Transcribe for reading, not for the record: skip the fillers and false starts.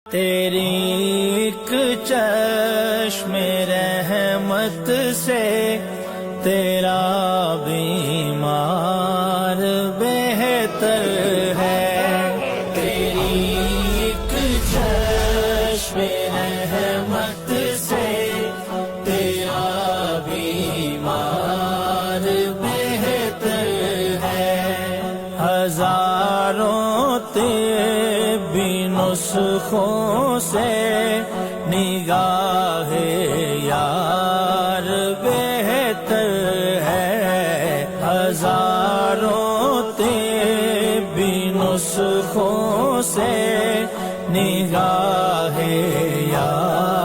تیری ایک چشم رحمت سے تیرا بیمار بہتر ہے، تیری ایک چشم رحمت سے تیرا بیمار بہتر ہے، ہزاروں طبی نسخوں سے نگاہ یار بہتر ہے، ہزاروں طبی نسخوں سے نگاہ یار